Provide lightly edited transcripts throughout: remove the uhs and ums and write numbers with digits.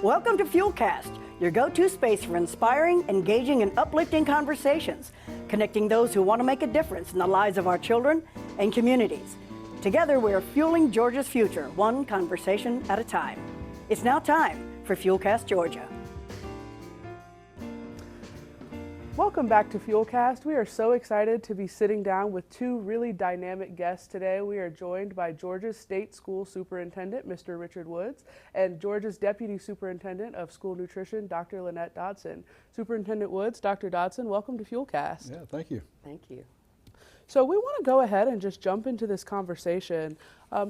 Welcome to FuelCast, your go-to space for inspiring, engaging, and uplifting conversations, connecting those who want to make a difference in the lives of our children and communities. Together, we are fueling Georgia's future, one conversation at a time. It's now time for FuelCast Georgia. Welcome back to FuelCast. We are so excited to be sitting down with two really dynamic guests today. We are joined by Georgia's State School Superintendent, Mr. Richard Woods, and Georgia's Deputy Superintendent of School Nutrition, Dr. Linette Dodson. Superintendent Woods, Dr. Dodson, welcome to FuelCast. Yeah, thank you. Thank you. So we want to go ahead and just jump into this conversation.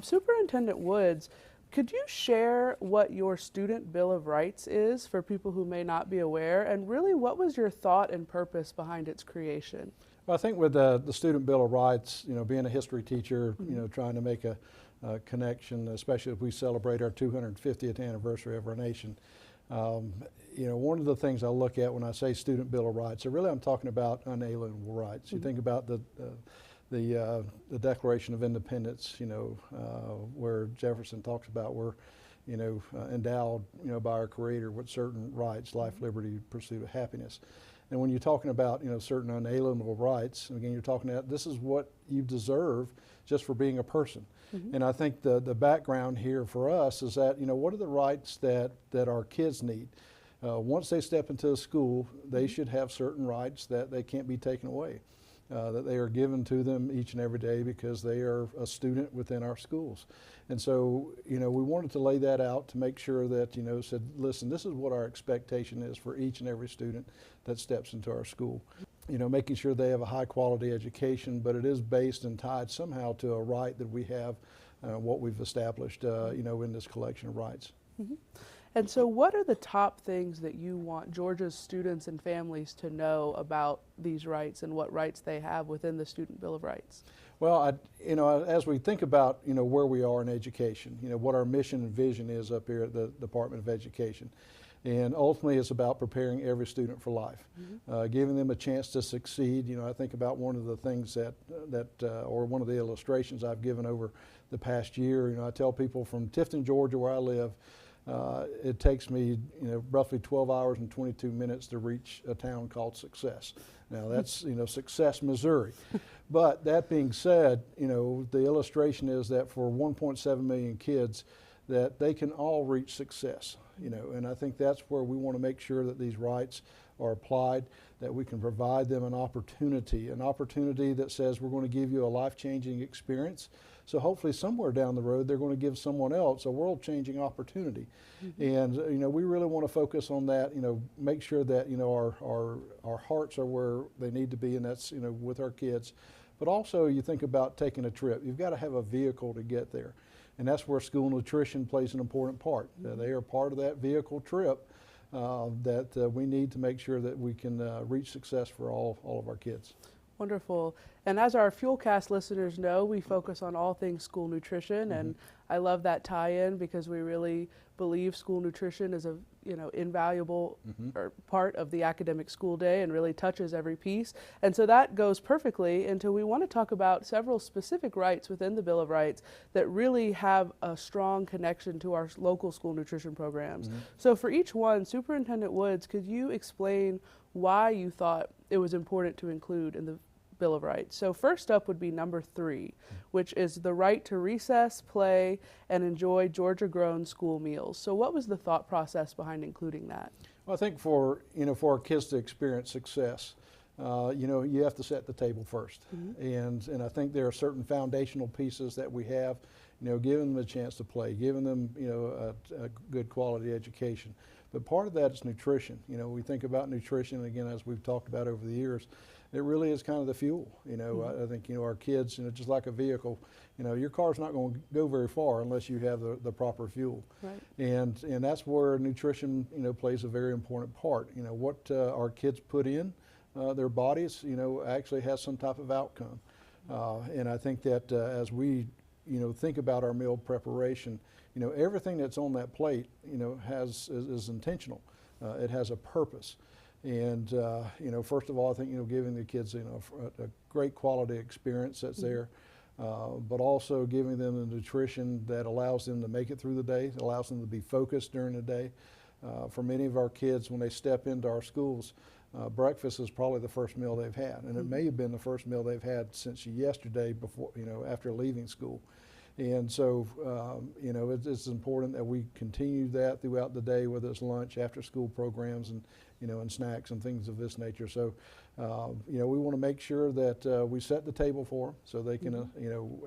Superintendent Woods, could you share what your Student Bill of Rights is for people who may not be aware, and really what was your thought and purpose behind its creation? Well, I think with the Student Bill of Rights, being a history teacher, trying to make a connection, especially if we celebrate our 250th anniversary of our nation. One of the things I look at when I say Student Bill of Rights, really I'm talking about unalienable rights. You think about the Declaration of Independence, where Jefferson talks about we're, endowed, by our Creator with certain rights, life, liberty, pursuit of happiness. And when you're talking about, certain unalienable rights, again, you're talking about this is what you deserve just for being a person. And I think the background here for us is that, what are the rights that our kids need? Once they step into a school, they should have certain rights that they can't be taken away. That they are given to them each and every day because they are a student within our schools. And so, we wanted to lay that out to make sure that, said, listen, this is what our expectation is for each and every student that steps into our school. Making sure they have a high quality education, but it is based and tied somehow to a right that we have, what we've established, in this collection of rights. And so what are the top things that you want Georgia's students and families to know about these rights and what rights they have within the Student Bill of Rights? Well, as we think about, where we are in education, what our mission and vision is up here at the Department of Education. And ultimately it's about preparing every student for life, giving them a chance to succeed. I think about one of the things or one of the illustrations I've given over the past year. I tell people from Tifton, Georgia, where I live, it takes me, roughly 12 hours and 22 minutes to reach a town called Success. Now that's, Success, Missouri. But that being said, the illustration is that for 1.7 million kids, that they can all reach success, and I think that's where we want to make sure that these rights are applied, that we can provide them an opportunity that says we're going to give you a life-changing experience. So hopefully somewhere down the road, they're going to give someone else a world-changing opportunity. And, we really want to focus on that, make sure that, our hearts are where they need to be, and that's, with our kids. But also you think about taking a trip. You've got to have a vehicle to get there. And that's where school nutrition plays an important part. They are part of that vehicle trip that we need to make sure that we can reach success for all of our kids. Wonderful. And as our FuelCast listeners know, we focus on all things school nutrition, and I love that tie-in because we really believe school nutrition is a invaluable part of the academic school day and really touches every piece. And so that goes perfectly into we want to talk about several specific rights within the Bill of Rights that really have a strong connection to our local school nutrition programs. So for each one, Superintendent Woods, could you explain why you thought it was important to include in the Bill of Rights? So first up would be number 3, which is the right to recess, play, and enjoy Georgia-grown school meals. So what was the thought process behind including that? Well, I think for our kids to experience success, you have to set the table first. And I think there are certain foundational pieces that we have, giving them a chance to play, giving them, a good quality education. But part of that is nutrition. We think about nutrition, again, as we've talked about over the years, it really is kind of the fuel. I think, our kids, just like a vehicle, your car's not going to go very far unless you have the proper fuel. Right. And that's where nutrition, plays a very important part. What our kids put in their bodies, actually has some type of outcome. And I think that as we, think about our meal preparation, everything that's on that plate, is intentional. It has a purpose. And, first of all, I think, giving the kids, a great quality experience that's there, but also giving them the nutrition that allows them to make it through the day, allows them to be focused during the day, For many of our kids, when they step into our schools, breakfast is probably the first meal they've had, and it may have been the first meal they've had since yesterday before, after leaving school. And so, it's important that we continue that throughout the day, whether it's lunch, after school programs, and, and snacks and things of this nature. So, we want to make sure that we set the table for them so they can,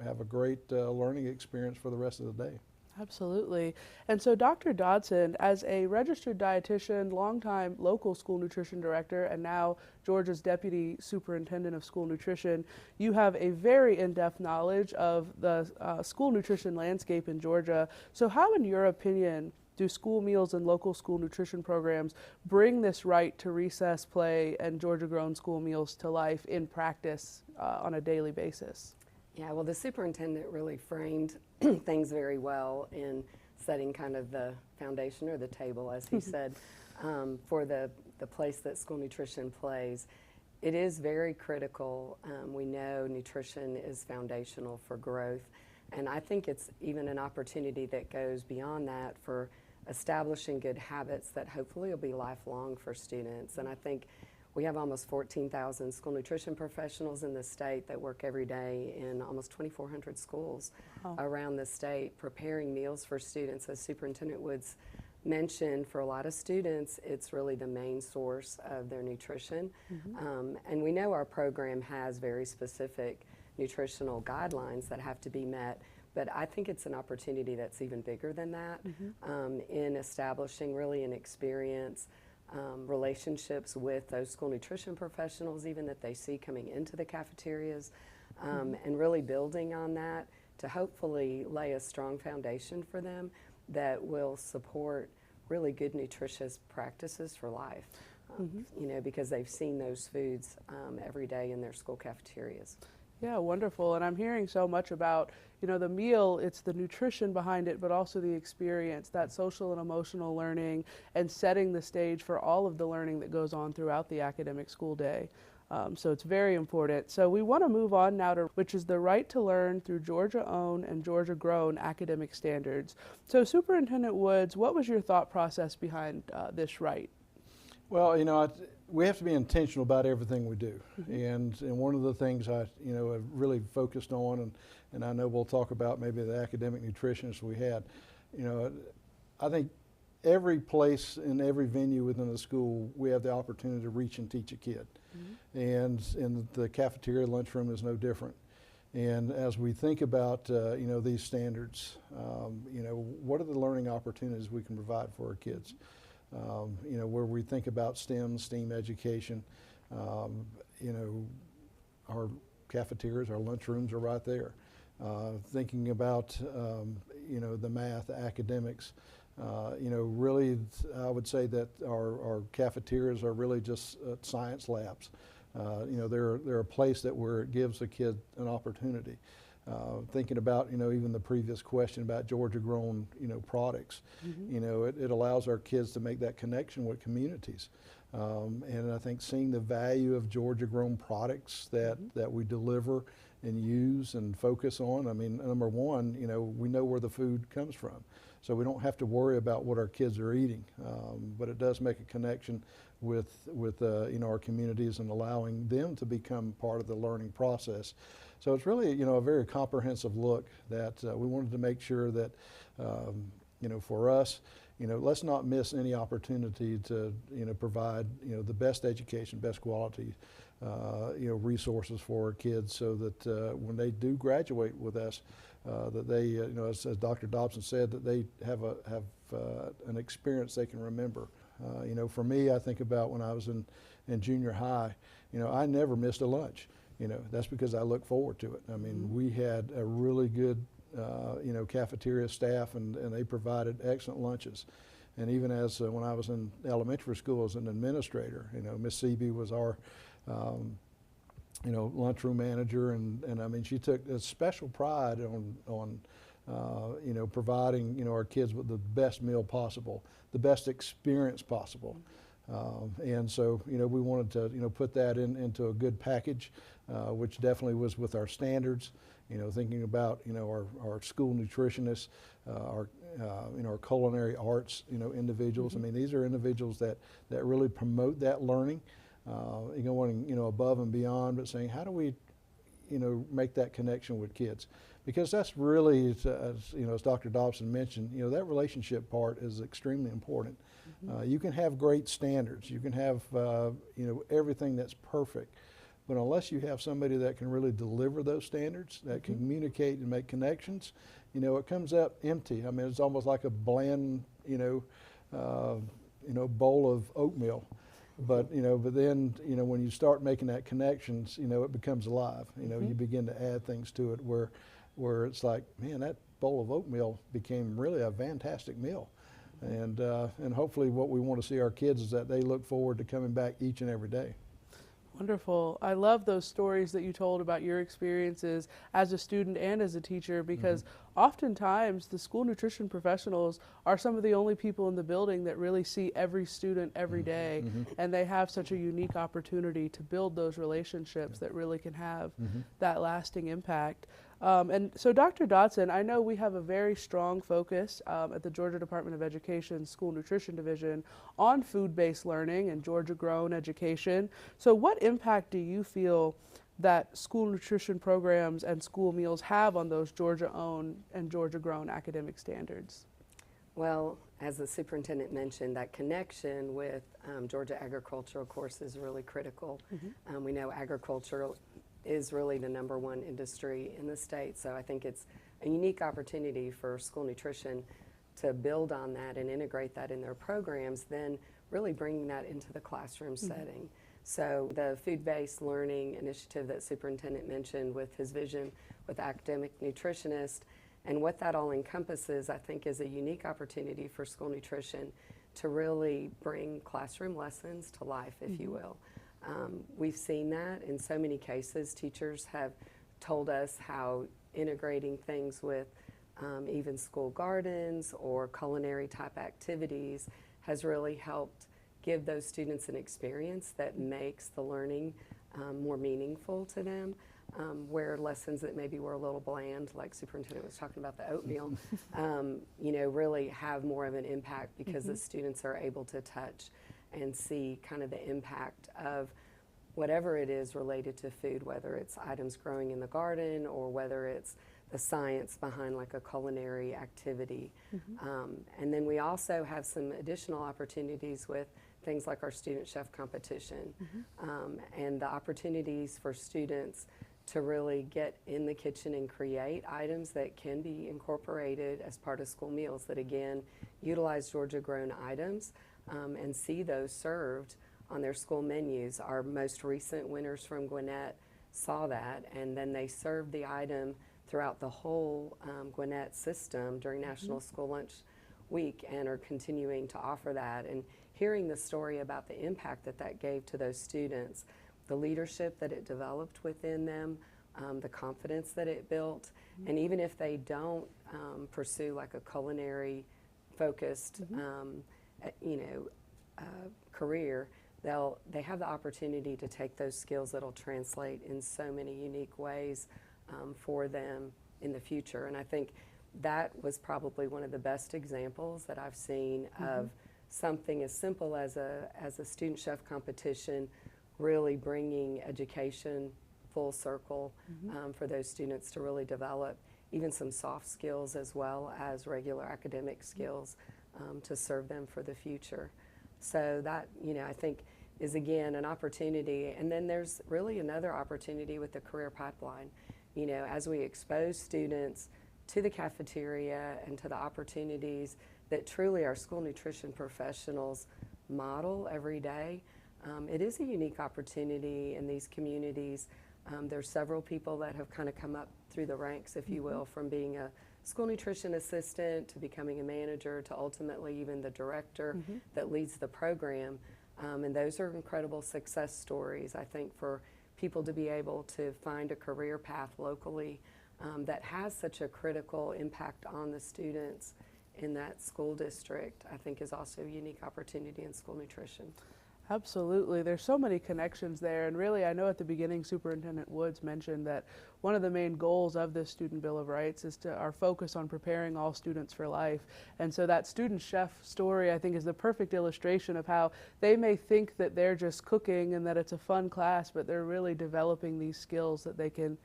have a great learning experience for the rest of the day. Absolutely. And so Dr. Dodson, as a registered dietitian, longtime local school nutrition director, and now Georgia's Deputy Superintendent of School Nutrition, you have a very in-depth knowledge of the school nutrition landscape in Georgia. So how, in your opinion, do school meals and local school nutrition programs bring this right to recess, play, and Georgia-grown school meals to life in practice on a daily basis? Yeah, well, the superintendent really framed things very well in setting kind of the foundation or the table, as he said, for the place that school nutrition plays. It is very critical. We know nutrition is foundational for growth, and I think it's even an opportunity that goes beyond that for establishing good habits that hopefully will be lifelong for students. And I think we have almost 14,000 school nutrition professionals in the state that work every day in almost 2,400 schools around the state, preparing meals for students. As Superintendent Woods mentioned, for a lot of students, it's really the main source of their nutrition. And we know our program has very specific nutritional guidelines that have to be met, but I think it's an opportunity that's even bigger than that in establishing really an experience, relationships with those school nutrition professionals even that they see coming into the cafeterias, and really building on that to hopefully lay a strong foundation for them that will support really good nutritious practices for life, because they've seen those foods every day in their school cafeterias. Yeah, wonderful. And I'm hearing so much about, the meal, it's the nutrition behind it, but also the experience, that social and emotional learning, and setting the stage for all of the learning that goes on throughout the academic school day. So it's very important. So we want to move on now to, which is the right to learn through Georgia-owned and Georgia-grown academic standards. So Superintendent Woods, what was your thought process behind this right? Well, we have to be intentional about everything we do. And one of the things I, have really focused on, and I know we'll talk about maybe the academic nutritionists we had, I think every place in every venue within the school, we have the opportunity to reach and teach a kid. And in the cafeteria, lunchroom is no different. And as we think about, these standards, what are the learning opportunities we can provide for our kids? Where we think about STEM education, our cafeterias, our lunchrooms are right there. Thinking about, the math, the academics, really I would say that our cafeterias are really just science labs. They're a place where it gives a kid an opportunity. Thinking about, even the previous question about Georgia-grown, products, it allows our kids to make that connection with communities. And I think seeing the value of Georgia-grown products that we deliver and use and focus on. I mean, number one, we know where the food comes from. So we don't have to worry about what our kids are eating, but it does make a connection with our communities and allowing them to become part of the learning process. So it's really, a very comprehensive look that we wanted to make sure that, for us, let's not miss any opportunity to, provide, the best education, best quality, resources for our kids so that when they do graduate with us, that they, as Dr. Dobson said, that they have an experience they can remember. For me, I think about when I was in junior high, I never missed a lunch. That's because I look forward to it. I mean, we had a really good, cafeteria staff, and they provided excellent lunches. And even as when I was in elementary school as an administrator, Miss Seeby was our, lunchroom manager, and I mean, she took a special pride on providing, our kids with the best meal possible, the best experience possible. And so, we wanted to, put that into a good package, which definitely was with our standards, thinking about, our school nutritionists, our culinary arts, individuals. I mean, these are individuals that really promote that learning, going, above and beyond, but saying, how do we, make that connection with kids? Because that's really, as Dr. Dobson mentioned, that relationship part is extremely important. You can have great standards, you can have, everything that's perfect, but unless you have somebody that can really deliver those standards, that can communicate and make connections, it comes out empty. I mean, it's almost like a bland, bowl of oatmeal. But then when you start making that connections, it becomes alive. You begin to add things to it where it's like, man, that bowl of oatmeal became really a fantastic meal. And hopefully what we want to see our kids is that they look forward to coming back each and every day. Wonderful. I love those stories that you told about your experiences as a student and as a teacher, because oftentimes the school nutrition professionals are some of the only people in the building that really see every student every day, and they have such a unique opportunity to build those relationships that really can have that lasting impact. And so Dr. Dodson, I know we have a very strong focus at the Georgia Department of Education School Nutrition Division on food-based learning and Georgia-grown education. So what impact do you feel that school nutrition programs and school meals have on those Georgia-owned and Georgia-grown academic standards? Well, as the superintendent mentioned, that connection with Georgia agriculture, of course, is really critical. We know agriculture is really the #1 industry in the state, so I think it's a unique opportunity for school nutrition to build on that and integrate that in their programs, then really bringing that into the classroom setting. So the food-based learning initiative that Superintendent mentioned with his vision with academic nutritionist, and what that all encompasses, I think, is a unique opportunity for school nutrition to really bring classroom lessons to life, if you will. We've seen that in so many cases. Teachers have told us how integrating things with even school gardens or culinary type activities has really helped give those students an experience that makes the learning more meaningful to them, where lessons that maybe were a little bland, like Superintendent was talking about the oatmeal, really have more of an impact because the students are able to touch and see kind of the impact of whatever it is related to food, whether it's items growing in the garden or whether it's the science behind like a culinary activity. And then we also have some additional opportunities with things like our student chef competition, and the opportunities for students to really get in the kitchen and create items that can be incorporated as part of school meals that, again, utilize Georgia-grown items and see those served on their school menus. Our most recent winners from Gwinnett saw that, and then they served the item throughout the whole Gwinnett system during National School Lunch Week, and are continuing to offer that. And hearing the story about the impact that that gave to those students, the leadership that it developed within them, the confidence that it built, and even if they don't pursue like a culinary focused career, they have the opportunity to take those skills that'll translate in so many unique ways for them in the future. And I think that was probably one of the best examples that I've seen of something as simple as a student chef competition really bringing education full circle for those students to really develop even some soft skills as well as regular academic skills to serve them for the future. So that, I think is again an opportunity. And then there's really another opportunity with the career pipeline. As we expose students to the cafeteria and to the opportunities that truly our school nutrition professionals model every day, it is a unique opportunity in these communities. There's several people that have kind of come up through the ranks, if you will, from being a school nutrition assistant to becoming a manager to ultimately even the director that leads the program. And those are incredible success stories, I think, for people to be able to find a career path locally that has such a critical impact on the students in that school district, I think is also a unique opportunity in school nutrition. Absolutely. There's so many connections there. And really, I know at the beginning, Superintendent Woods mentioned that one of the main goals of this Student Bill of Rights is our focus on preparing all students for life. And so that student chef story, I think, is the perfect illustration of how they may think that they're just cooking and that it's a fun class, but they're really developing these skills that they can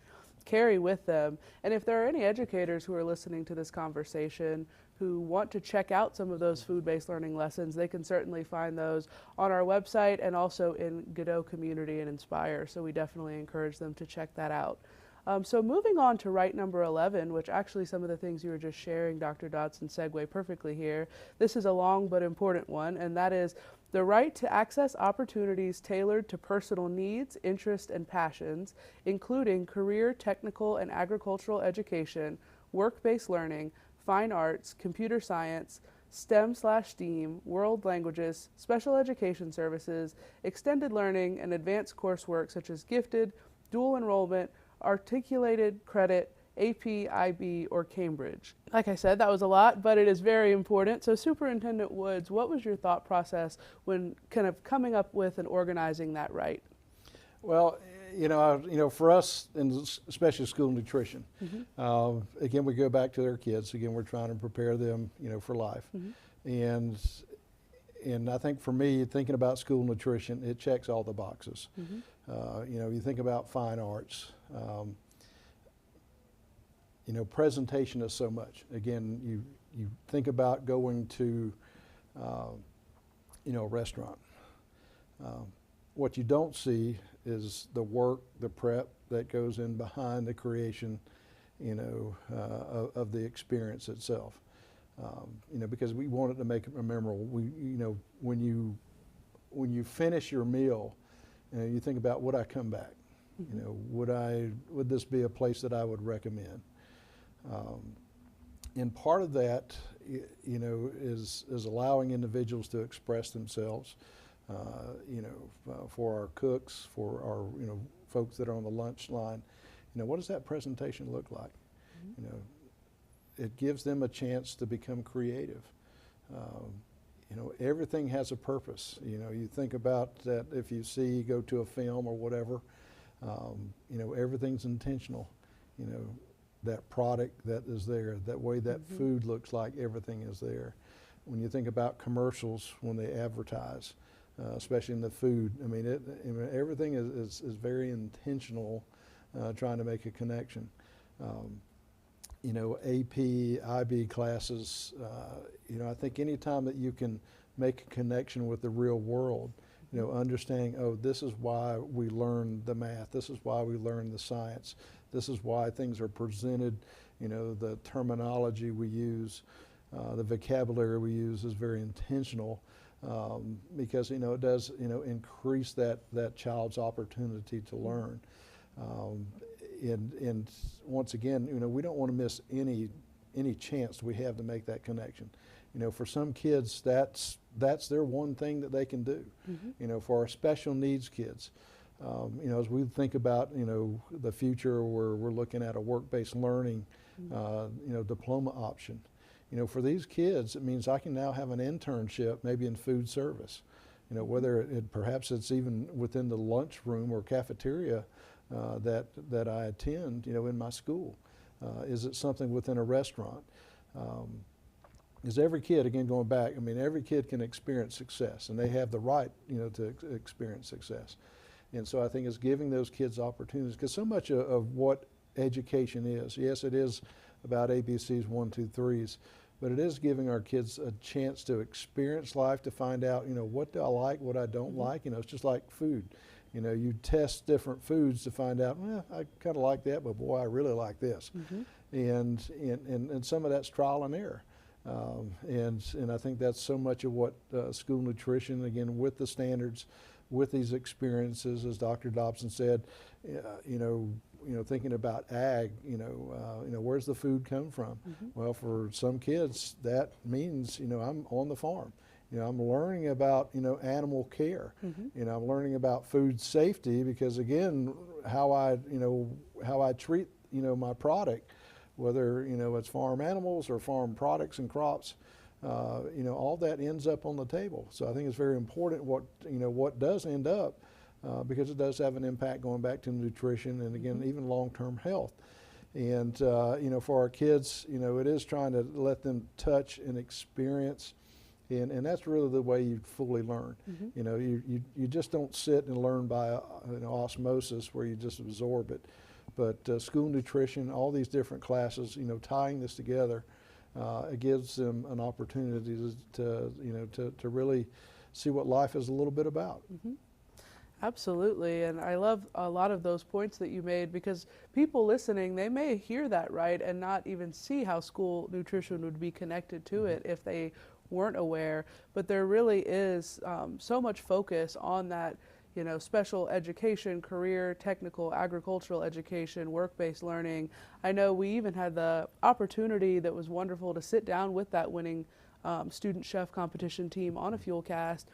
carry with them. And if there are any educators who are listening to this conversation who want to check out some of those food-based learning lessons, they can certainly find those on our website and also in Godot Community and Inspire. So we definitely encourage them to check that out. So moving on to right number 11, which actually some of the things you were just sharing, Dr. Dodson, segue perfectly here. This is a long but important one, and that is the right to access opportunities tailored to personal needs, interests, and passions, including career, technical, and agricultural education, work-based learning, fine arts, computer science, STEM/STEAM, world languages, special education services, extended learning, and advanced coursework such as gifted, dual enrollment, articulated credit, AP, IB, or Cambridge. Like I said, that was a lot, but it is very important. So Superintendent Woods, what was your thought process when kind of coming up with and organizing that right? Well, for us, and especially school nutrition, again, we go back to their kids. Again, we're trying to prepare them, for life. And I think for me, thinking about school nutrition, it checks all the boxes. You think about fine arts. Presentation is so much. Again, you think about going to, a restaurant. What you don't see is the work, the prep that goes in behind the creation, of the experience itself. Because we want it to make it memorable. When you finish your meal, you think about, would I come back? Would this be a place that I would recommend? And part of that, is allowing individuals to express themselves. For our cooks, for our folks that are on the lunch line, what does that presentation look like? It gives them a chance to become creative. Everything has a purpose. You think about that if you go to a film or whatever, everything's intentional. That product that is there, that way that food looks like, everything is there. When you think about commercials, when they advertise, especially in the food, everything is very intentional, trying to make a connection. AP, IB classes, I think any time that you can make a connection with the real world, understanding, oh, this is why we learn the math, this is why we learn the science, this is why things are presented, the terminology we use, the vocabulary we use is very intentional, because it does increase that child's opportunity to learn. And once again, we don't want to miss any chance we have to make that connection. For some kids, that's their one thing that they can do. For our special needs kids, as we think about the future, where we're looking at a work-based learning diploma option. For these kids, it means I can now have an internship, maybe in food service. Whether perhaps it's even within the lunchroom or cafeteria that I attend, in my school. Is it something within a restaurant? Because every kid, again, going back, every kid can experience success, and they have the right, to experience success. And so I think it's giving those kids opportunities, because so much of what education is, yes, it is about ABCs, 1, 2, 3s, but it is giving our kids a chance to experience life, to find out, what do I like, what I don't like. It's just like food. You test different foods to find out, well, I kind of like that, but boy, I really like this. And some of that's trial and error. And I think that's so much of what school nutrition, again, with the standards, with these experiences, as Dr. Dobson said, thinking about ag, where's the food come from? Well, for some kids, that means, I'm on the farm. I'm learning about, animal care. I'm learning about food safety, because again, how I treat, my product, whether, it's farm animals or farm products and crops, all that ends up on the table. So I think it's very important what does end up, because it does have an impact going back to nutrition and again even long-term health. And for our kids, it is trying to let them touch and experience, and that's really the way you fully learn. You just don't sit and learn by osmosis where you just absorb it. But school nutrition, all these different classes, tying this together, it gives them an opportunity to really see what life is a little bit about. Absolutely, and I love a lot of those points that you made, because people listening, they may hear that, right, and not even see how school nutrition would be connected to it if they weren't aware. But there really is so much focus on that, special education, career, technical, agricultural education, work-based learning. I know we even had the opportunity that was wonderful to sit down with that winning student chef competition team on a FuelCast.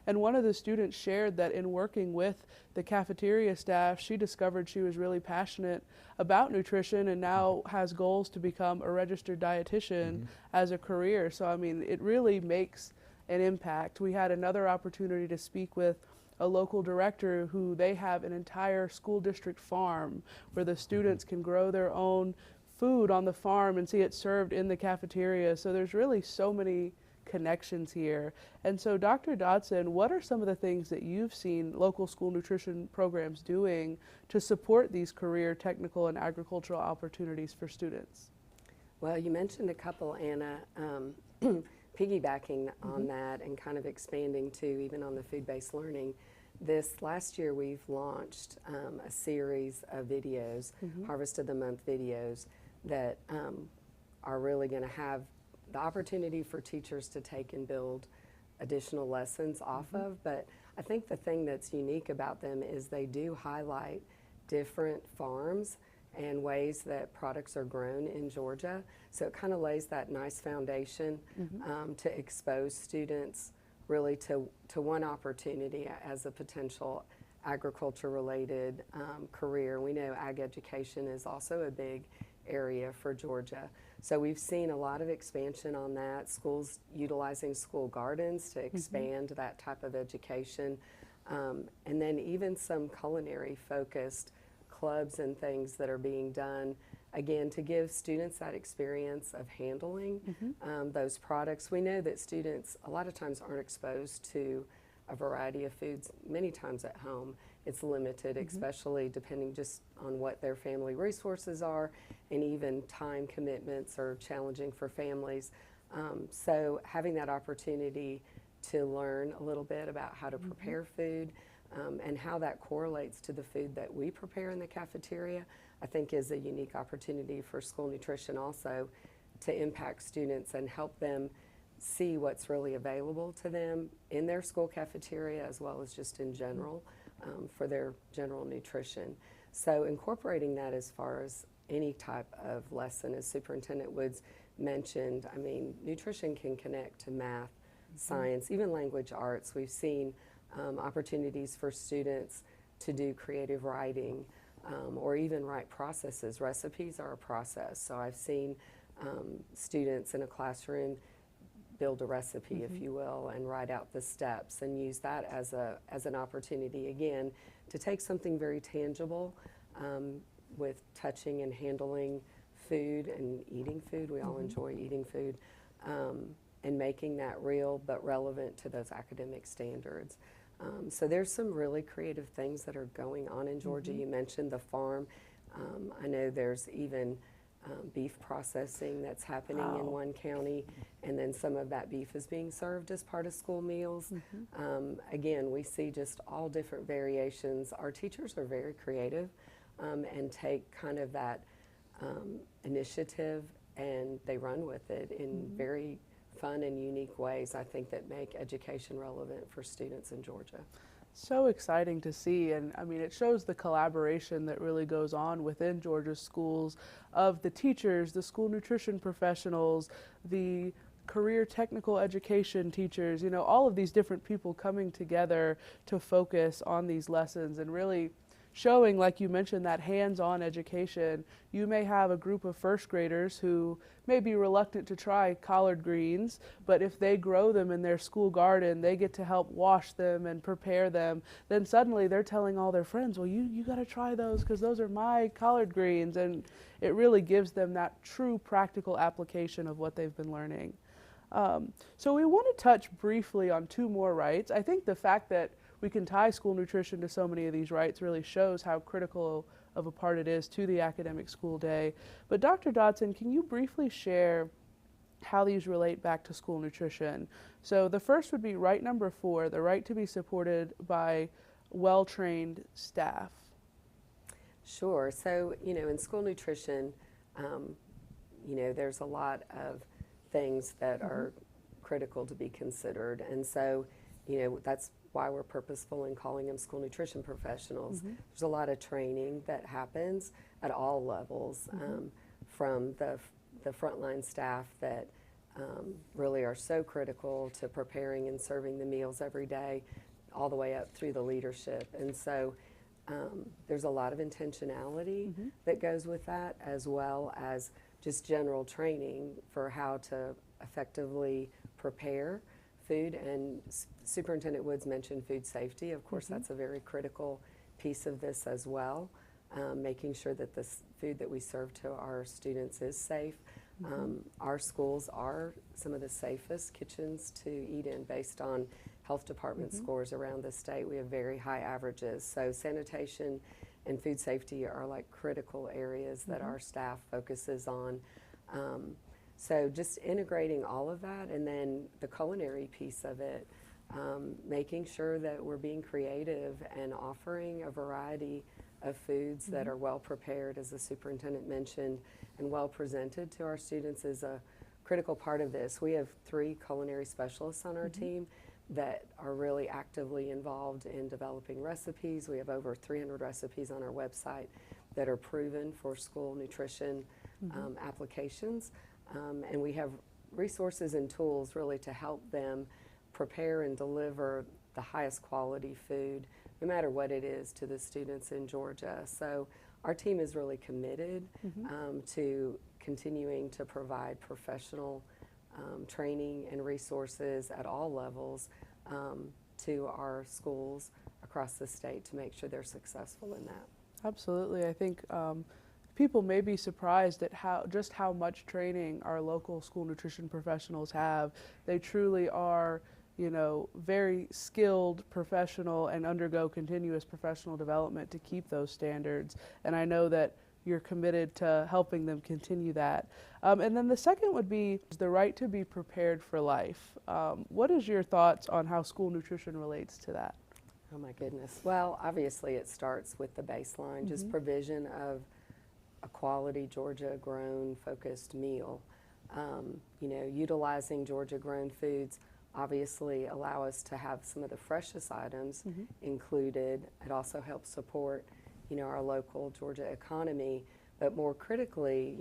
And one of the students shared that in working with the cafeteria staff, she discovered she was really passionate about nutrition and now has goals to become a registered dietitian as a career. So, I mean, it really makes an impact. We had another opportunity to speak with a local director who they have an entire school district farm where the students can grow their own food on the farm and see it served in the cafeteria. So there's really so many connections here. And so Dr. Dodson, what are some of the things that you've seen local school nutrition programs doing to support these career, technical, and agricultural opportunities for students? Well, you mentioned a couple, Anna, piggybacking on that and kind of expanding too, even on the food-based learning. This last year we've launched a series of videos, Harvest of the Month videos, that are really going to have the opportunity for teachers to take and build additional lessons off of. But I think the thing that's unique about them is they do highlight different farms and ways that products are grown in Georgia. So it kind of lays that nice foundation to expose students really to one opportunity as a potential agriculture-related career. We know ag education is also a big area for Georgia. So we've seen a lot of expansion on that, schools utilizing school gardens to expand that type of education, and then even some culinary focused clubs and things that are being done, again, to give students that experience of handling those products. We know that students a lot of times aren't exposed to a variety of foods many times at home. It's limited, especially depending just on what their family resources are, and even time commitments are challenging for families. So having that opportunity to learn a little bit about how to prepare food and how that correlates to the food that we prepare in the cafeteria, I think is a unique opportunity for school nutrition also to impact students and help them see what's really available to them in their school cafeteria as well as just in general for their general nutrition. So incorporating that as far as any type of lesson, as Superintendent Woods mentioned, I mean, nutrition can connect to math, science, even language arts. We've seen opportunities for students to do creative writing or even write processes. Recipes are a process. So I've seen students in a classroom build a recipe, if you will, and write out the steps and use that as an opportunity, again, to take something very tangible with touching and handling food and eating food. We all enjoy eating food, and making that real but relevant to those academic standards. So there's some really creative things that are going on in Georgia. You mentioned the farm. I know there's even beef processing that's happening in one county, and then some of that beef is being served as part of school meals. Again, we see just all different variations. Our teachers are very creative and take kind of that initiative and they run with it in very fun and unique ways, I think, that make education relevant for students in Georgia. So exciting to see, and I mean, it shows the collaboration that really goes on within Georgia's schools of the teachers, the school nutrition professionals, the career technical education teachers, you know, all of these different people coming together to focus on these lessons and really showing, like you mentioned, that hands-on education. You may have a group of first graders who may be reluctant to try collard greens, but if they grow them in their school garden, they get to help wash them and prepare them, then suddenly they're telling all their friends, well, you got to try those because those are my collard greens, and it really gives them that true practical application of what they've been learning. So we want to touch briefly on two more rights. I think the fact that we can tie school nutrition to so many of these rights really shows how critical of a part it is to the academic school day. But Dr. Dodson, can you briefly share how these relate back to school nutrition? So the first would be right number 4, the right to be supported by well-trained staff. Sure. So, in school nutrition, there's a lot of things that are critical to be considered. And so, that's why we're purposeful in calling them school nutrition professionals. There's a lot of training that happens at all levels, from the frontline staff that really are so critical to preparing and serving the meals every day, all the way up through the leadership. And so there's a lot of intentionality that goes with that, as well as just general training for how to effectively prepare food. And Superintendent Woods mentioned food safety. Of course, that's a very critical piece of this as well, making sure that the food that we serve to our students is safe. Our schools are some of the safest kitchens to eat in based on health department scores around the state. We have very high averages. So sanitation and food safety are like critical areas that our staff focuses on. So just integrating all of that, and then the culinary piece of it, making sure that we're being creative and offering a variety of foods that are well prepared, as the superintendent mentioned, and well presented to our students is a critical part of this. We have 3 culinary specialists on our team that are really actively involved in developing recipes. We have over 300 recipes on our website that are proven for school nutrition applications. And we have resources and tools really to help them prepare and deliver the highest quality food, no matter what it is, to the students in Georgia. So our team is really committed to continuing to provide professional training and resources at all levels to our schools across the state to make sure they're successful in that. Absolutely. I think people may be surprised at how much training our local school nutrition professionals have. They truly are, very skilled professional and undergo continuous professional development to keep those standards. And I know that you're committed to helping them continue that. And then the second would be the right to be prepared for life. What is your thoughts on how school nutrition relates to that? Oh my goodness. Well, obviously it starts with the baseline, just provision of a quality Georgia-grown focused meal. Utilizing Georgia-grown foods obviously allow us to have some of the freshest items included. It also helps support, our local Georgia economy, but more critically,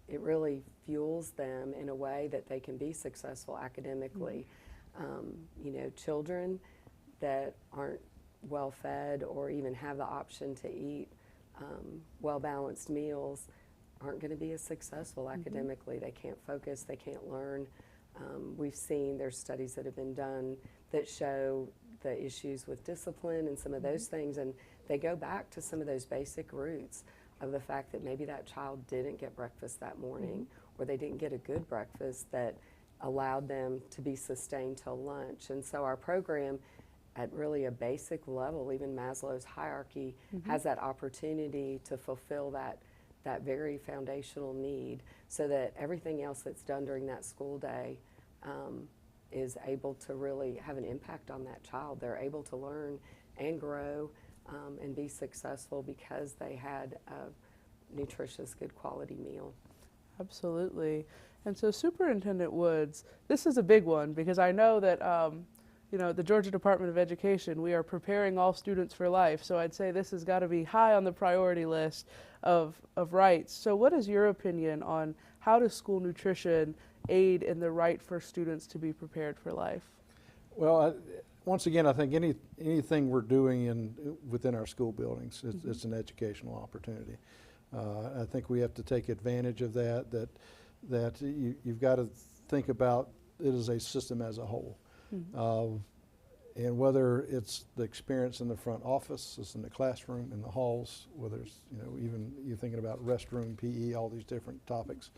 it really fuels them in a way that they can be successful academically. Children that aren't well fed or even have the option to eat well-balanced meals aren't going to be as successful academically. They can't focus, they can't learn. We've seen there's studies that have been done that show the issues with discipline and some of those things, and they go back to some of those basic roots of the fact that maybe that child didn't get breakfast that morning, or they didn't get a good breakfast that allowed them to be sustained till lunch. And so our program, at really a basic level, even Maslow's hierarchy, has that opportunity to fulfill that very foundational need, so that everything else that's done during that school day is able to really have an impact on that child. They're able to learn and grow and be successful because they had a nutritious, good quality meal. Absolutely. And so Superintendent Woods, this is a big one because I know that the Georgia Department of Education, we are preparing all students for life. So I'd say this has got to be high on the priority list of rights. So what is your opinion on how does school nutrition aid in the right for students to be prepared for life? Well, once again, I think anything we're doing within our school buildings, it's an educational opportunity. I think we have to take advantage of that you've got to think about it as a system as a whole. And whether it's the experience in the front office, it's in the classroom, in the halls, whether it's, even you're thinking about restroom, PE, all these different topics.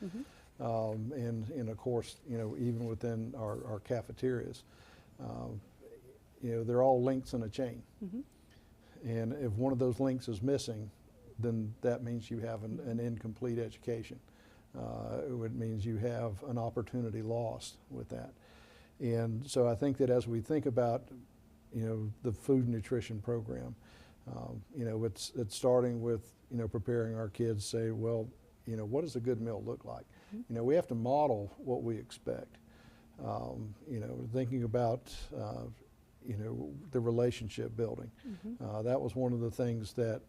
And of course, even within our cafeterias, they're all links in a chain. And if one of those links is missing, then that means you have an incomplete education. It means you have an opportunity lost with that. And so I think that as we think about, the food and nutrition program, it's starting with, preparing our kids, say, well, what does a good meal look like? We have to model what we expect. Thinking about, the relationship building. That was one of the things that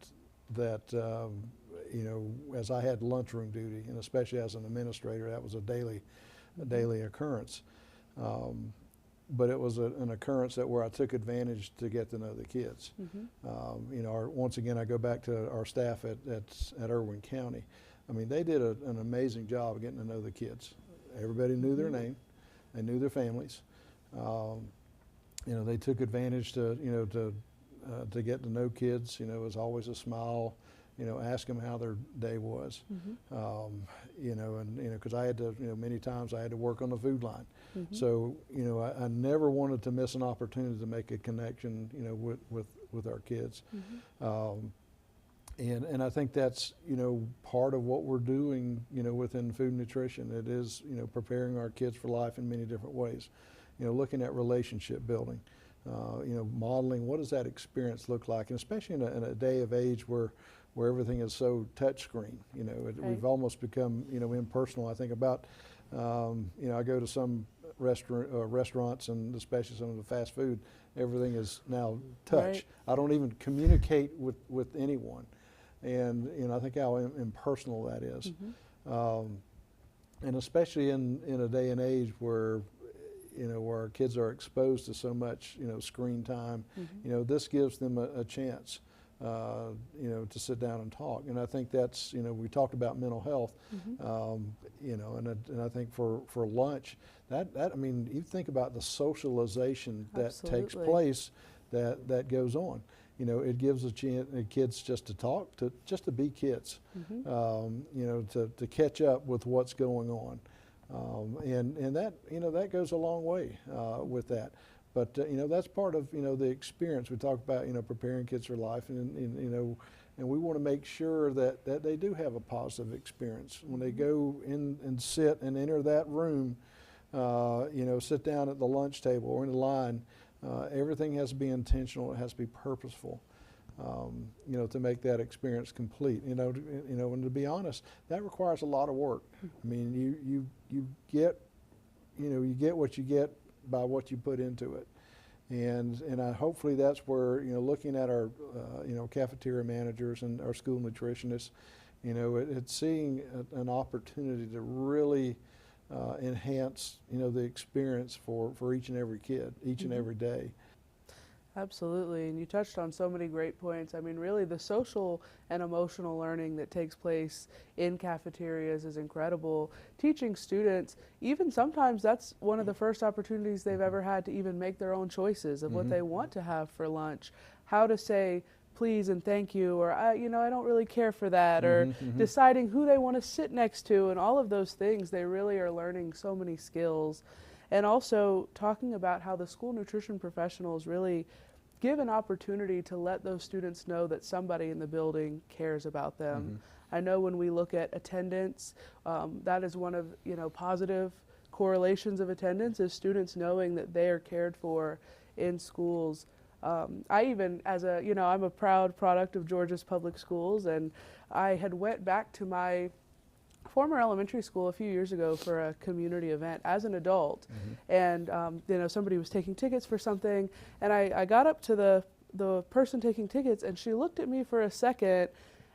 as I had lunchroom duty, and especially as an administrator, that was a daily occurrence. But it was an occurrence where I took advantage to get to know the kids. Once again, I go back to our staff at Irwin County. I mean, they did an amazing job of getting to know the kids. Everybody knew their name, they knew their families. They took advantage to get to know kids. It was always a smile. Ask them how their day was. Because I had to, many times I had to work on the food line. So, I never wanted to miss an opportunity to make a connection, with our kids. And I think that's, part of what we're doing, within food and nutrition. It is, preparing our kids for life in many different ways. Looking at relationship building, modeling what does that experience look like, and especially in a day of age where everything is so touchscreen. We've almost become, impersonal. I think about, I go to some restaurants, and especially some of the fast food, everything is now touch. Right. I don't even communicate with anyone. And, I think how impersonal that is. And especially in a day and age where, where our kids are exposed to so much, screen time, this gives them a chance, to sit down and talk. And I think that's, we talked about mental health, and I think for lunch, I mean, you think about the socialization that takes place that goes on. It gives a chance kids just to talk, just to be kids, to catch up with what's going on. And that, that goes a long way with that. But, that's part of, the experience. We talk about, preparing kids for life, and we want to make sure that they do have a positive experience. When they go in and sit and enter that room, sit down at the lunch table or in the line, everything has to be intentional. It has to be purposeful, to make that experience complete. And to be honest, that requires a lot of work. I mean, you get what you get by what you put into it. And hopefully that's where, looking at our, cafeteria managers and our school nutritionists, it's seeing an opportunity to really enhance, the experience for each and every kid, each and every day. Absolutely, and you touched on so many great points. I mean, really, the social and emotional learning that takes place in cafeterias is incredible. Teaching students, even sometimes that's one of the first opportunities they've ever had to even make their own choices of what they want to have for lunch, how to say please and thank you, or I don't really care for that, or deciding who they want to sit next to, and all of those things. They really are learning so many skills. And also talking about how the school nutrition professionals really give an opportunity to let those students know that somebody in the building cares about them. I know when we look at attendance, that is one of positive correlations of attendance, is students knowing that they are cared for in schools. I even, as I'm a proud product of Georgia's public schools, and I had went back to my former elementary school a few years ago for a community event as an adult, and somebody was taking tickets for something, and I got up to the person taking tickets, and she looked at me for a second,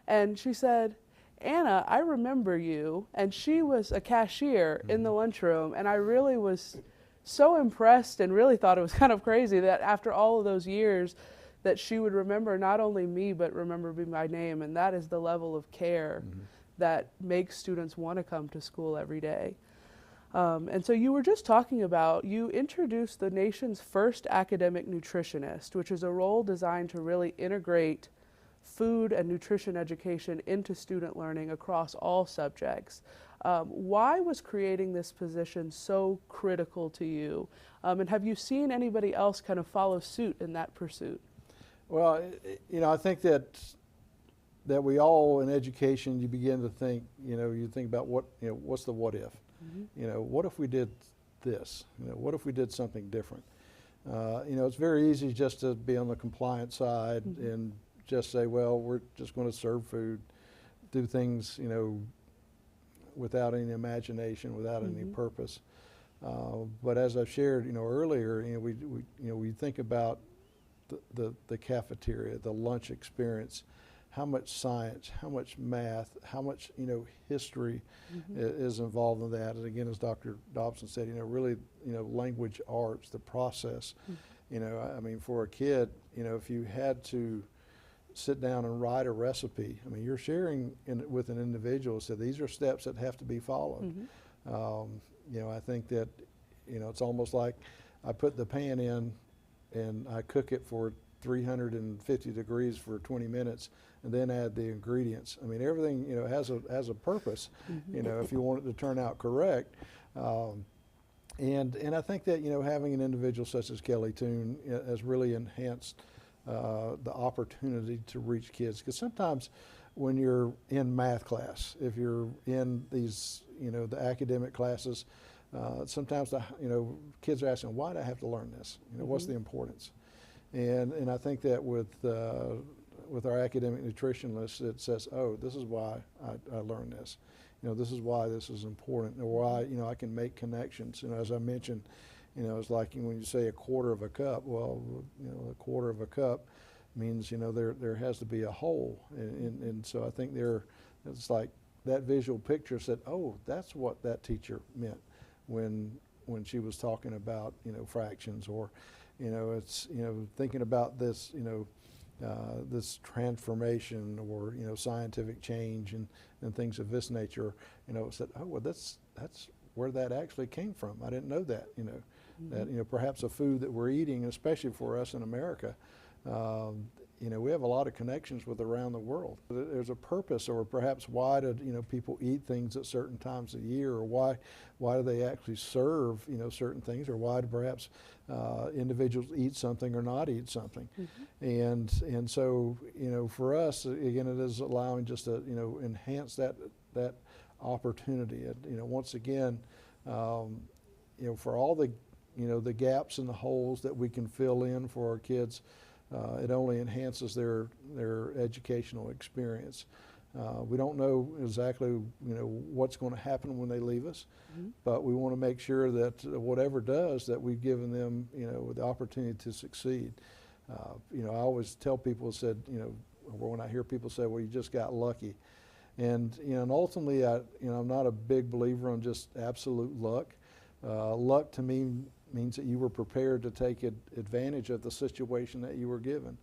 and she said, "Anna, I remember you," and she was a cashier in the lunchroom, and I really was so impressed and really thought it was kind of crazy that after all of those years that she would remember not only me but remember me by name, and that is the level of care that makes students want to come to school every day. And so you were just talking about, you introduced the nation's first academic nutritionist, which is a role designed to really integrate food and nutrition education into student learning across all subjects. Why was creating this position so critical to you? And have you seen anybody else kind of follow suit in that pursuit? Well, I think that we all in education, you begin to think, you think about what's the what if? What if we did this? What if we did something different? It's very easy just to be on the compliance side and just say, well, we're just going to serve food, do things, without any imagination, without any purpose. But as I've shared, earlier, we think about the cafeteria, the lunch experience, how much science, how much math, how much history is involved in that. And again, as Dr. Dobson said, really language arts, the process. I mean, for a kid, if you had to sit down and write a recipe, I mean, you're sharing with an individual, so these are steps that have to be followed. I think that it's almost like I put the pan in and I cook it for 350 degrees for 20 minutes and then add the ingredients. I mean, everything has a purpose, if you want it to turn out correct. And I think that having an individual such as Kelly Toon has really enhanced the opportunity to reach kids, because sometimes when you're in math class, if you're in these the academic classes, sometimes kids are asking, why do I have to learn this? What's the importance? And I think that with our academic nutritionist, it says, oh, this is why I learned this. This is why this is important, or why I can make connections. As I mentioned, it's like when you say a quarter of a cup. Well, a quarter of a cup means there has to be a whole, and so I think it's like that visual picture said, oh, that's what that teacher meant when she was talking about fractions, or it's thinking about this this transformation, or scientific change and things of this nature. It said, oh, well, that's where that actually came from. I didn't know that. That perhaps a food that we're eating, especially for us in America, we have a lot of connections with around the world. There's a purpose, or perhaps why do people eat things at certain times of the year, or why do they actually serve certain things, or why do perhaps individuals eat something or not eat something. And so for us, again, it is allowing just to enhance that opportunity. Once again, for all the gaps and the holes that we can fill in for our kids, it only enhances their educational experience. We don't know exactly what's going to happen when they leave us, but we want to make sure that whatever does, that we've given them the opportunity to succeed. I always tell people, when I hear people say, well, you just got lucky. And and ultimately, I'm not a big believer on just absolute luck. Luck to me means that you were prepared to take advantage of the situation that you were given,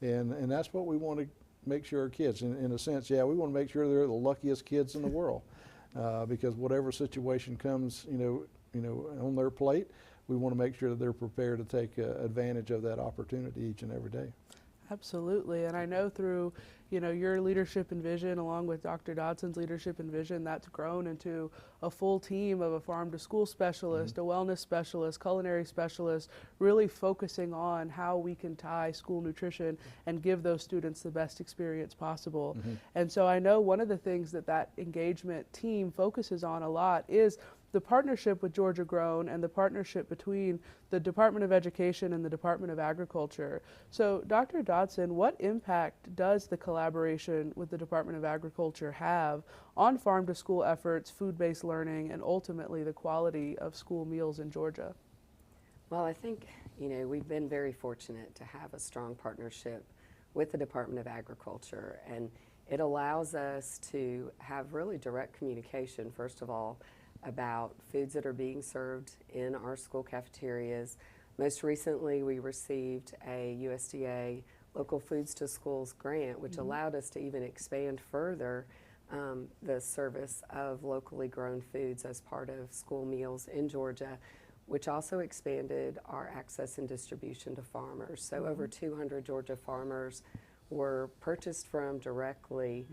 and that's what we want to make sure our kids, in a sense, we want to make sure they're the luckiest kids in the world, because whatever situation comes, on their plate, we want to make sure that they're prepared to take advantage of that opportunity each and every day. Absolutely, and I know through your leadership and vision, along with Dr. Dodson's leadership and vision, that's grown into a full team of a farm to school specialist, a wellness specialist, culinary specialist, really focusing on how we can tie school nutrition and give those students the best experience possible. And so I know one of the things that engagement team focuses on a lot is the partnership with Georgia Grown and the partnership between the Department of Education and the Department of Agriculture. So Dr. Dodson, what impact does the collaboration with the Department of Agriculture have on farm to school efforts, food-based learning, and ultimately the quality of school meals in Georgia? Well, I think, we've been very fortunate to have a strong partnership with the Department of Agriculture, and it allows us to have really direct communication, first of all, about foods that are being served in our school cafeterias. Most recently, we received a USDA Local Foods to Schools grant, which allowed us to even expand further the service of locally grown foods as part of school meals in Georgia, which also expanded our access and distribution to farmers. So over 200 Georgia farmers were purchased from directly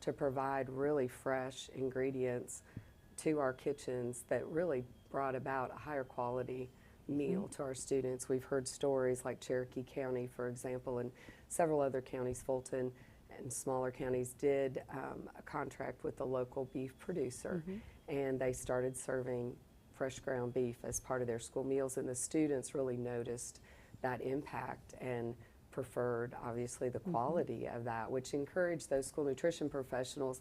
to provide really fresh ingredients to our kitchens that really brought about a higher quality meal to our students. We've heard stories like Cherokee County, for example, and several other counties, Fulton and smaller counties, did a contract with the local beef producer, and they started serving fresh ground beef as part of their school meals, and the students really noticed that impact and preferred, obviously, the quality of that, which encouraged those school nutrition professionals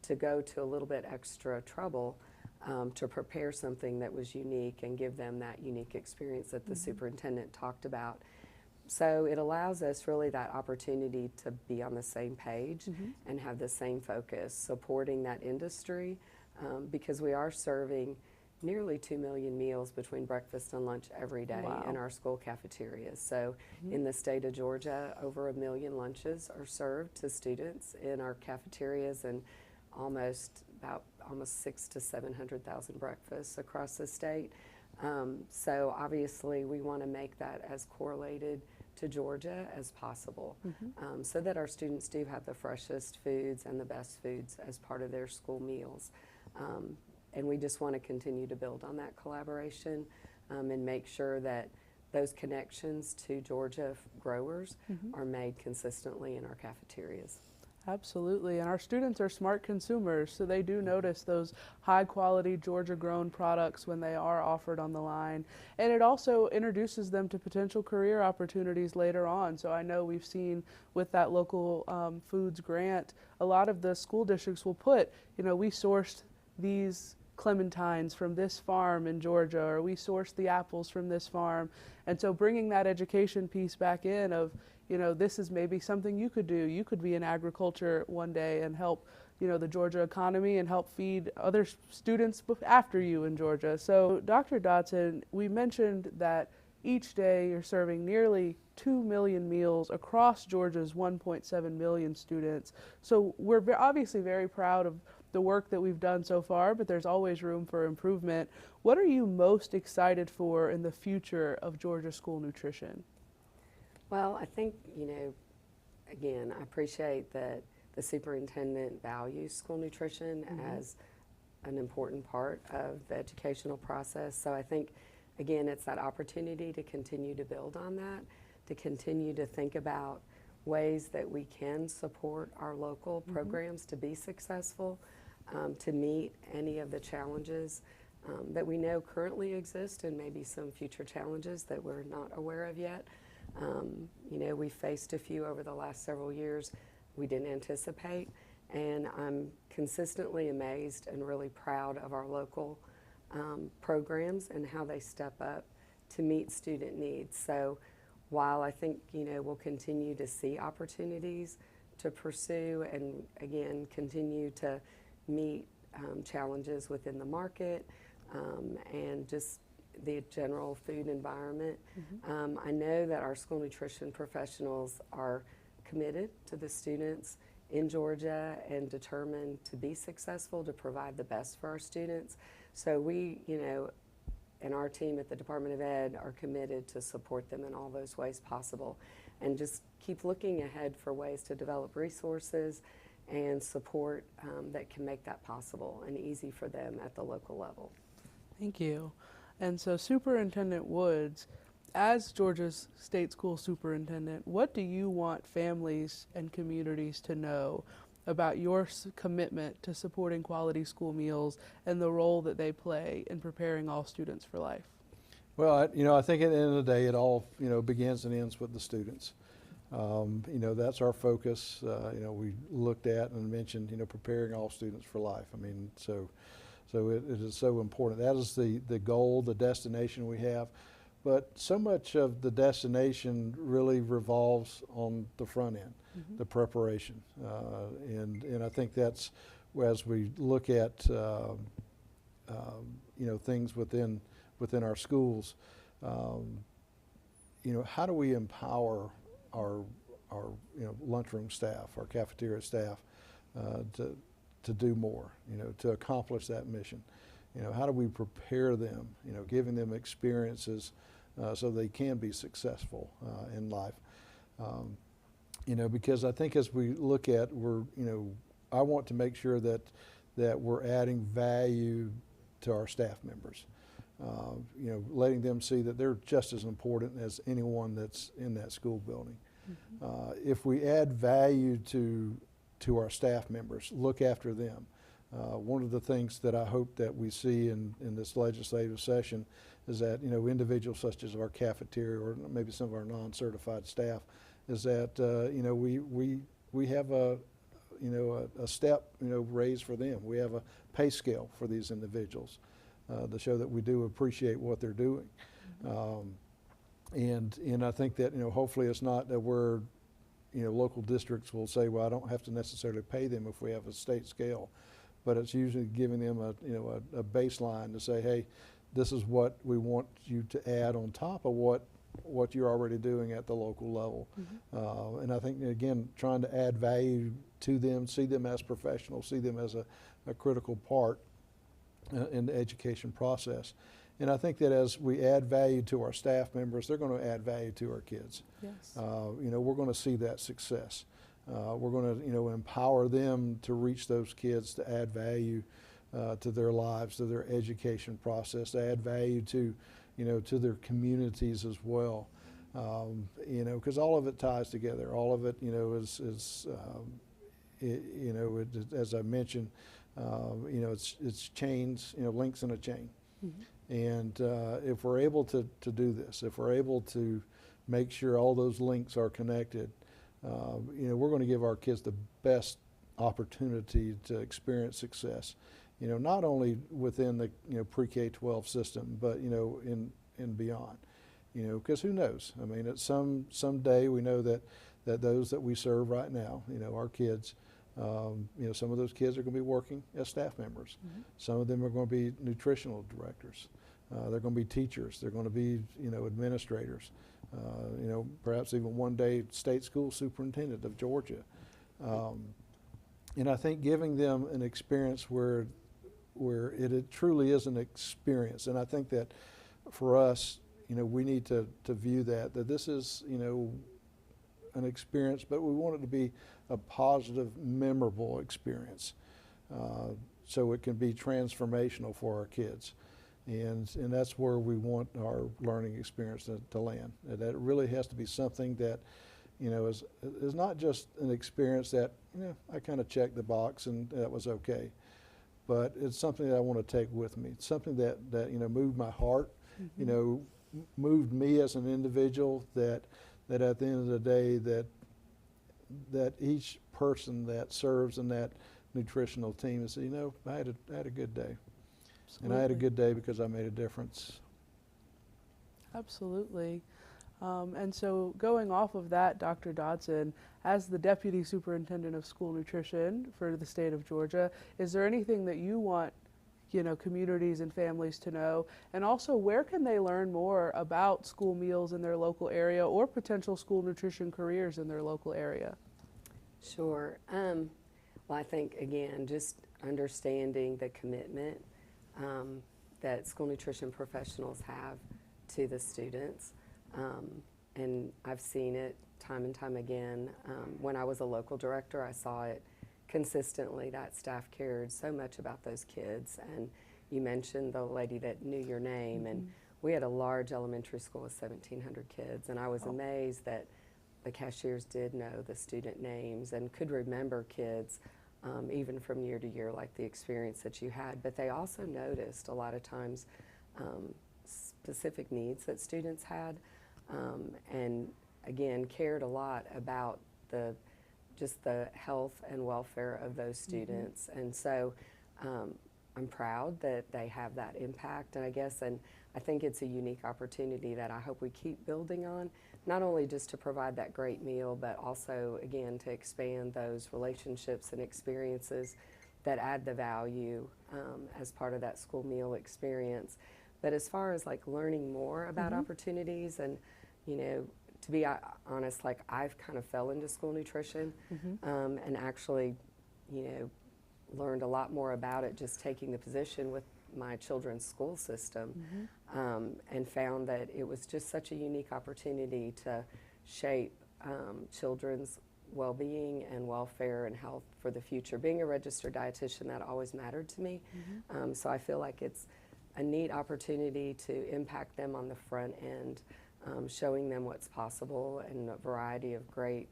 to go to a little bit extra trouble to prepare something that was unique and give them that unique experience that the superintendent talked about. So it allows us really that opportunity to be on the same page and have the same focus, supporting that industry, because we are serving nearly 2 million meals between breakfast and lunch every day in our school cafeterias. So in the state of Georgia, over 1 million lunches are served to students in our cafeterias, and almost 600,000 to 700,000 breakfasts across the state. So obviously we want to make that as correlated to Georgia as possible, so that our students do have the freshest foods and the best foods as part of their school meals. And we just want to continue to build on that collaboration and make sure that those connections to Georgia growers are made consistently in our cafeterias. Absolutely, and our students are smart consumers, so they do notice those high-quality Georgia-grown products when they are offered on the line. And it also introduces them to potential career opportunities later on. So I know we've seen with that local foods grant, a lot of the school districts will put, we sourced these clementines from this farm in Georgia, or we sourced the apples from this farm. And so bringing that education piece back in of, this is maybe something you could do. You could be in agriculture one day and help, the Georgia economy and help feed other students after you in Georgia. So Dr. Dodson, we mentioned that each day you're serving nearly 2 million meals across Georgia's 1.7 million students. So we're obviously very proud of the work that we've done so far, but there's always room for improvement. What are you most excited for in the future of Georgia school nutrition? Well, I think, again, I appreciate that the superintendent values school nutrition as an important part of the educational process. So I think, again, it's that opportunity to continue to build on that, to continue to think about ways that we can support our local programs to be successful, to meet any of the challenges that we know currently exist, and maybe some future challenges that we're not aware of yet. We faced a few over the last several years we didn't anticipate, and I'm consistently amazed and really proud of our local programs and how they step up to meet student needs. So while I think, we'll continue to see opportunities to pursue and, again, continue to meet challenges within the market and just the general food environment. I know that our school nutrition professionals are committed to the students in Georgia and determined to be successful, to provide the best for our students. So we, and our team at the Department of Ed are committed to support them in all those ways possible, and just keep looking ahead for ways to develop resources and support that can make that possible and easy for them at the local level. Thank you. And so Superintendent Woods, as Georgia's state school superintendent, what do you want families and communities to know about your commitment to supporting quality school meals and the role that they play in preparing all students for life? Well, I think at the end of the day, it all, begins and ends with the students. That's our focus. We looked at and mentioned, preparing all students for life. So it is so important. That is the goal, the destination we have. But so much of the destination really revolves on the front end, the preparation. And I think that's, as we look at things within our schools. How do we empower our lunchroom staff, our cafeteria staff, to do more, to accomplish that mission? How do we prepare them, giving them experiences so they can be successful in life? Because I think as we look at, I want to make sure that we're adding value to our staff members. Letting them see that they're just as important as anyone that's in that school building. If we add value to our staff members, look after them. One of the things that I hope that we see in this legislative session is that individuals such as our cafeteria or maybe some of our non-certified staff is that we have a step raised for them. We have a pay scale for these individuals to show that we do appreciate what they're doing. And I think that hopefully it's not that we're local districts will say, well, I don't have to necessarily pay them if we have a state scale, but it's usually giving them a baseline to say, hey, this is what we want you to add on top of what you're already doing at the local level. And I think, again, trying to add value to them, see them as professionals, see them as a critical part in the education process. And I think that as we add value to our staff members, they're going to add value to our kids. Yes. We're going to see that success. We're going to empower them to reach those kids, to add value to their lives, to their education process, to add value to their communities as well. Because all of it ties together. All of it, is as I mentioned, it's chains, links in a chain. And if we're able to do this, if we're able to make sure all those links are connected, we're going to give our kids the best opportunity to experience success. Not only within the pre-K-12 system, but in beyond. Because who knows? I mean, at someday we know that those that we serve right now, our kids. Some of those kids are going to be working as staff members. Some of them are going to be nutritional directors. They're going to be teachers. They're going to be, administrators. Perhaps even one day state school superintendent of Georgia. And I think giving them an experience where it truly is an experience. And I think that for us, we need to view that this is, an experience, but we want it to be a positive, memorable experience, so it can be transformational for our kids, and that's where we want our learning experience to land. That it really has to be something that, is not just an experience that I kind of checked the box and that was okay, but it's something that I want to take with me. It's something that moved my heart, moved me as an individual. That at the end of the day, that each person that serves in that nutritional team is, I had a good day. Absolutely. And I had a good day because I made a difference. Absolutely. And so going off of that, Dr. Dodson, as the Deputy Superintendent of School Nutrition for the state of Georgia, is there anything that you want communities and families to know? And also, where can they learn more about school meals in their local area or potential school nutrition careers in their local area? Sure. Well, I think, again, just understanding the commitment that school nutrition professionals have to the students. And I've seen it time and time again. When I was a local director, I saw it consistently. That staff cared so much about those kids. And you mentioned the lady that knew your name, and we had a large elementary school with 1,700 kids, and I was amazed that the cashiers did know the student names and could remember kids even from year to year, like the experience that you had. But they also noticed a lot of times specific needs that students had, and again cared a lot about just the health and welfare of those students. And so I'm proud that they have that impact, and I think it's a unique opportunity that I hope we keep building on, not only just to provide that great meal, but also, again, to expand those relationships and experiences that add the value as part of that school meal experience. But as far as like learning more about opportunities, and you know, to be honest, like I've kind of fell into school nutrition and actually, you know, learned a lot more about it just taking the position with my children's school system, and found that it was just such a unique opportunity to shape children's well-being and welfare and health for the future. Being a registered dietitian, that always mattered to me. So I feel like it's a neat opportunity to impact them on the front end, showing them what's possible and a variety of great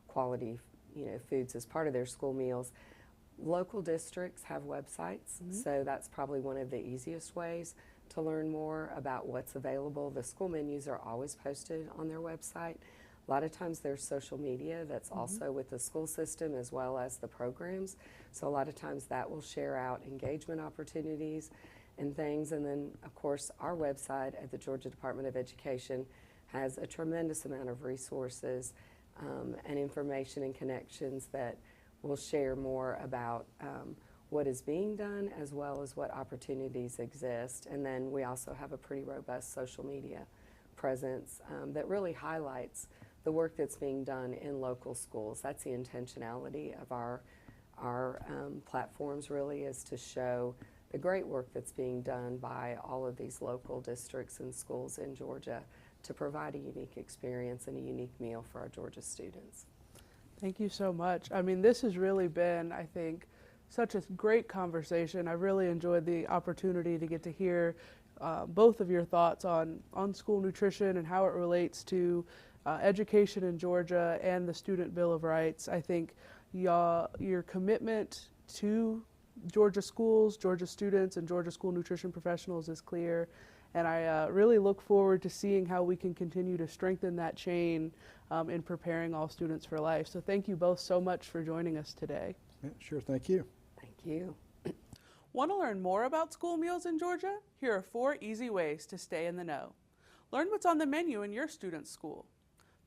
quality, you know, foods as part of their school meals. Local districts have websites, so that's probably one of the easiest ways to learn more about what's available. The school menus are always posted on their website. A lot of times there's social media that's also with the school system as well as the programs. So a lot of times that will share out engagement opportunities and things. And then, of course, our website at the Georgia Department of Education has a tremendous amount of resources and information and connections that will share more about what is being done as well as what opportunities exist. And then we also have a pretty robust social media presence that really highlights the work that's being done in local schools. That's the intentionality of our platforms, really, is to show the great work that's being done by all of these local districts and schools in Georgia to provide a unique experience and a unique meal for our Georgia students. Thank you so much. I mean, this has really been, I think, such a great conversation. I really enjoyed the opportunity to get to hear both of your thoughts on school nutrition and how it relates to education in Georgia and the Student Bill of Rights. I think your commitment to Georgia schools, Georgia students, and Georgia school nutrition professionals is clear. And I really look forward to seeing how we can continue to strengthen that chain in preparing all students for life. So thank you both so much for joining us today. Yeah, sure, thank you. Thank you. Want to learn more about school meals in Georgia? Here are 4 easy ways to stay in the know. Learn what's on the menu in your student's school.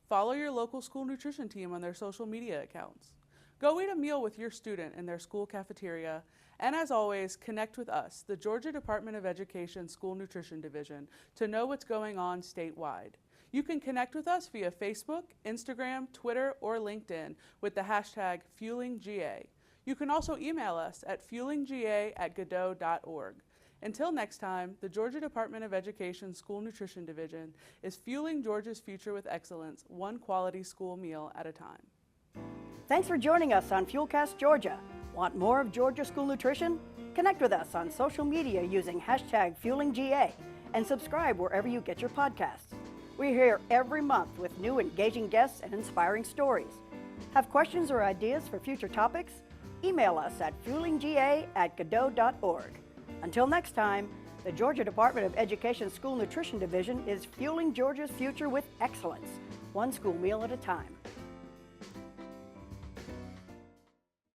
Follow your local school nutrition team on their social media accounts. Go eat a meal with your student in their school cafeteria. And as always, connect with us, the Georgia Department of Education School Nutrition Division, to know what's going on statewide. You can connect with us via Facebook, Instagram, Twitter, or LinkedIn with the hashtag FuelingGA. You can also email us at fuelingga@godot.org. Until next time, the Georgia Department of Education School Nutrition Division is fueling Georgia's future with excellence, one quality school meal at a time. Thanks for joining us on FuelCast Georgia. Want more of Georgia School Nutrition? Connect with us on social media using hashtag FuelingGA and subscribe wherever you get your podcasts. We're here every month with new engaging guests and inspiring stories. Have questions or ideas for future topics? Email us at fuelingga@godot.org. Until next time, the Georgia Department of Education School Nutrition Division is fueling Georgia's future with excellence, one school meal at a time.